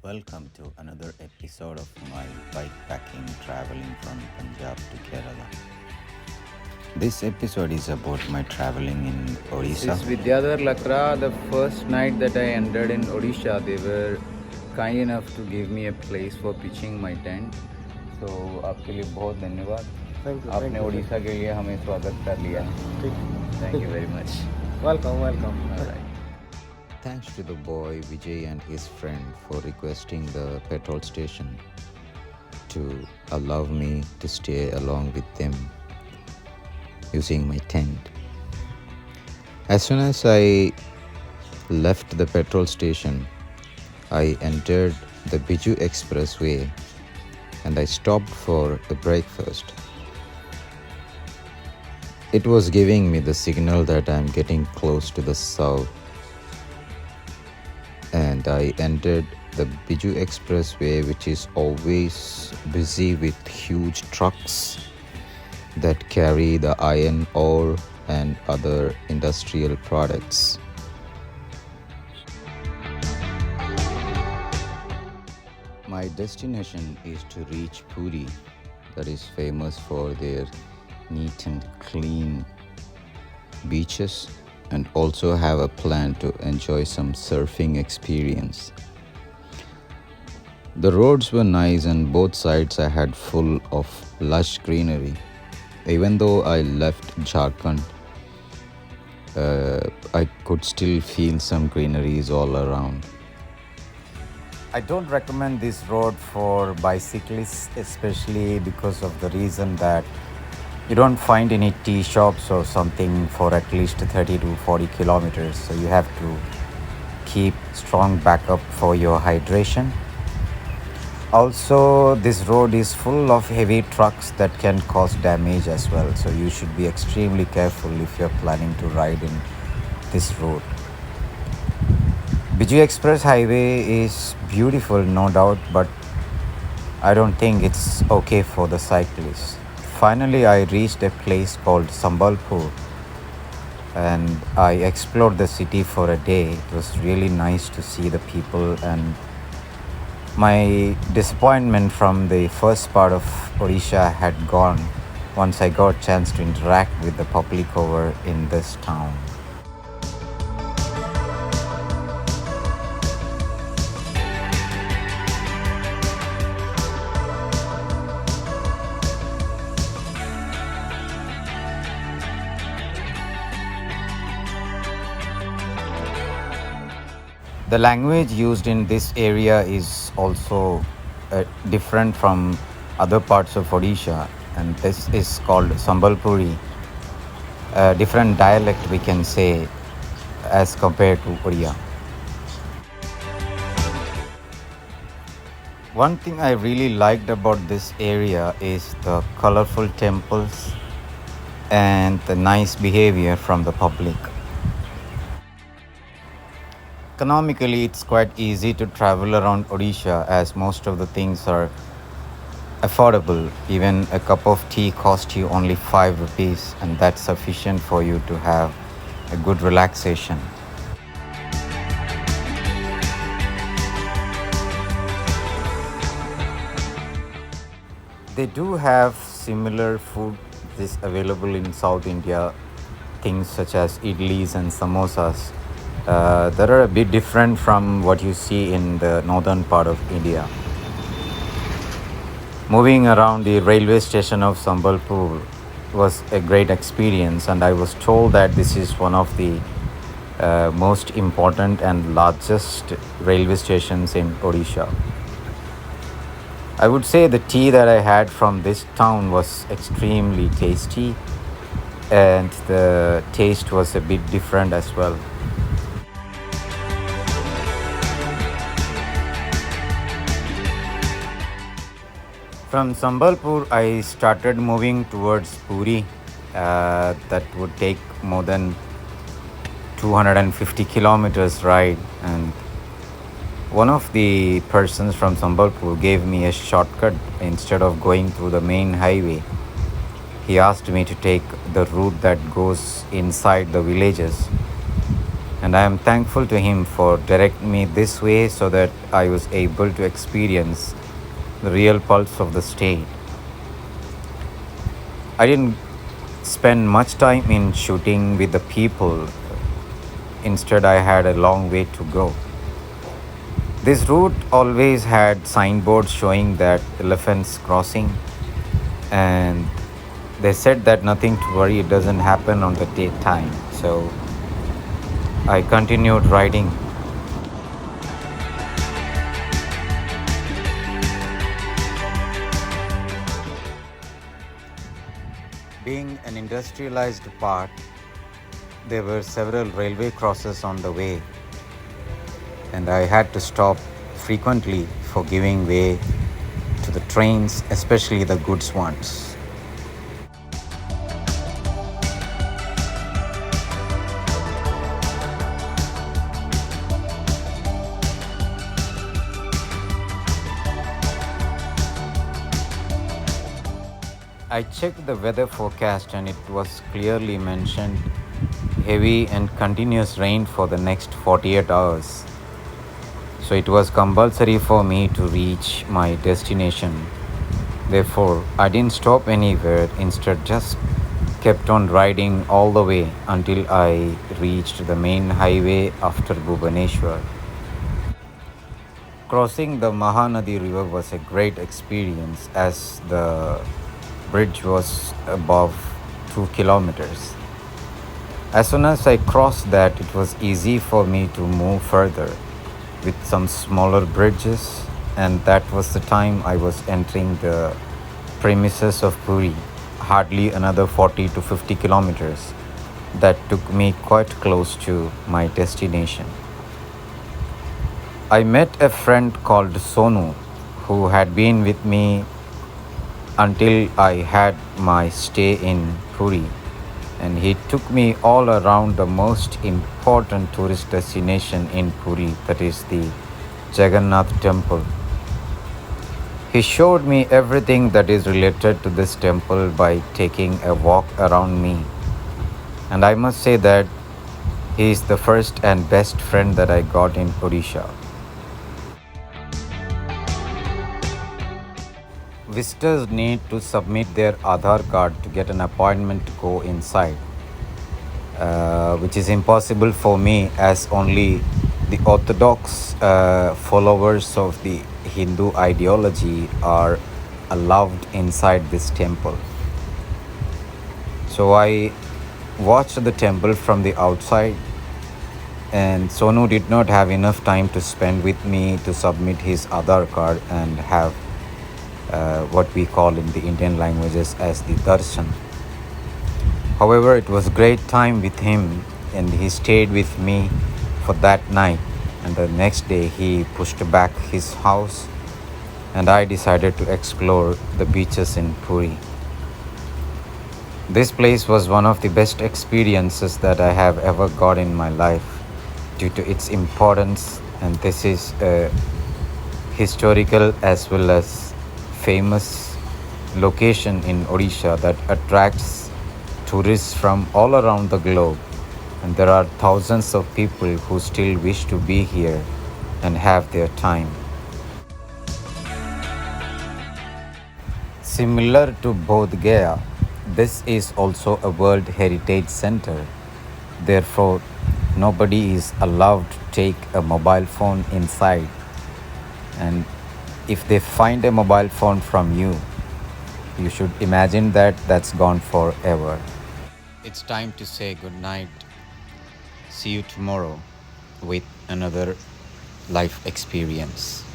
Welcome to another episode of my bikepacking traveling from Punjab to Kerala. This episode is about my traveling in Odisha. This Vidyadhar Lakra, the first night that I entered in Odisha, they were kind enough to give me a place for pitching my tent. So आपके लिए बहुत धन्यवाद. आपने उड़ीसा के लिए हमें स्वागत कर लिया है. Thank you very much. Welcome. All right. Thanks to the boy Vijay and his friend for requesting the petrol station to allow me to stay along with them using my tent. As soon as I left the petrol station, I entered the Biju Expressway and I stopped for a breakfast. It was giving me the signal that I'm getting close to the south, and I entered the Biju Expressway, which is always busy with huge trucks that carry the iron ore and other industrial products. My destination is to reach Puri, that is famous for their neat and clean beaches, and also have a plan to enjoy some surfing experience. The roads were nice and both sides I had full of lush greenery. Even though I left Jharkhand, I could still feel some greeneries all around. I don't recommend this road for bicyclists, especially because of the reason that you don't find any tea shops or something for at least 30 to 40 kilometers. So you have to keep strong backup for your hydration. Also, this road is full of heavy trucks that can cause damage as well. So you should be extremely careful if you're planning to ride in this road. Biju Express Highway is beautiful, no doubt, but I don't think it's okay for the cyclists. Finally, I reached a place called Sambalpur and I explored the city for a day. It was really nice to see the people, and my disappointment from the first part of Odisha had gone once I got a chance to interact with the public over in this town. The language used in this area is also different from other parts of Odisha, and this is called Sambalpuri, a different dialect we can say as compared to Odia. One thing I really liked about this area is the colorful temples and the nice behavior from the public. Economically, it's quite easy to travel around Odisha as most of the things are affordable. Even a cup of tea costs you only 5 rupees, and that's sufficient for you to have a good relaxation. They do have similar food this available in South India, things such as idlis and samosas. That are a bit different from what you see in the northern part of India. Moving around the railway station of Sambalpur was a great experience, and I was told that this is one of the most important and largest railway stations in Odisha. I would say the tea that I had from this town was extremely tasty, and the taste was a bit different as well. From Sambalpur, I started moving towards Puri. That would take more than 250 kilometers ride, and one of the persons from Sambalpur gave me a shortcut instead of going through the main highway. He asked me to take the route that goes inside the villages. And I am thankful to him for directing me this way so that I was able to experience the real pulse of the state. I didn't spend much time in shooting with the people. Instead, I had a long way to go. This route always had signboards showing that elephants crossing, and they said that nothing to worry, it doesn't happen on the daytime. So I continued riding. Being an industrialized part, there were several railway crosses on the way, and I had to stop frequently for giving way to the trains, especially the goods ones. I checked the weather forecast and it was clearly mentioned heavy and continuous rain for the next 48 hours. So it was compulsory for me to reach my destination. Therefore, I didn't stop anywhere, instead just kept on riding all the way until I reached the main highway after Bhubaneswar. Crossing the Mahanadi river was a great experience as the bridge was above 2 kilometers. As soon as I crossed that, it was easy for me to move further with some smaller bridges, and that was the time I was entering the premises of Puri, hardly another 40 to 50 kilometers. That took me quite close to my destination. I met a friend called Sonu who had been with me until I had my stay in Puri, and he took me all around the most important tourist destination in Puri, that is the Jagannath Temple. He showed me everything that is related to this temple by taking a walk around me, and I must say that he is the first and best friend that I got in Odisha. Visitors need to submit their Aadhaar card to get an appointment to go inside, which is impossible for me as only the orthodox followers of the Hindu ideology are allowed inside this temple. So I watched the temple from the outside, and Sonu did not have enough time to spend with me to submit his Aadhaar card and have what we call in the Indian languages as the darshan. However, it was great time with him, and he stayed with me for that night, and the next day he pushed back his house and I decided to explore the beaches in Puri. This place was one of the best experiences that I have ever got in my life due to its importance, and this is a historical as well as famous location in Odisha that attracts tourists from all around the globe, and there are thousands of people who still wish to be here and have their time. Similar to Bodh Gaya, this is also a World Heritage Center. Therefore, nobody is allowed to take a mobile phone inside, and if they find a mobile phone from you, you should imagine that that's gone forever. It's time to say good night. See you tomorrow with another life experience.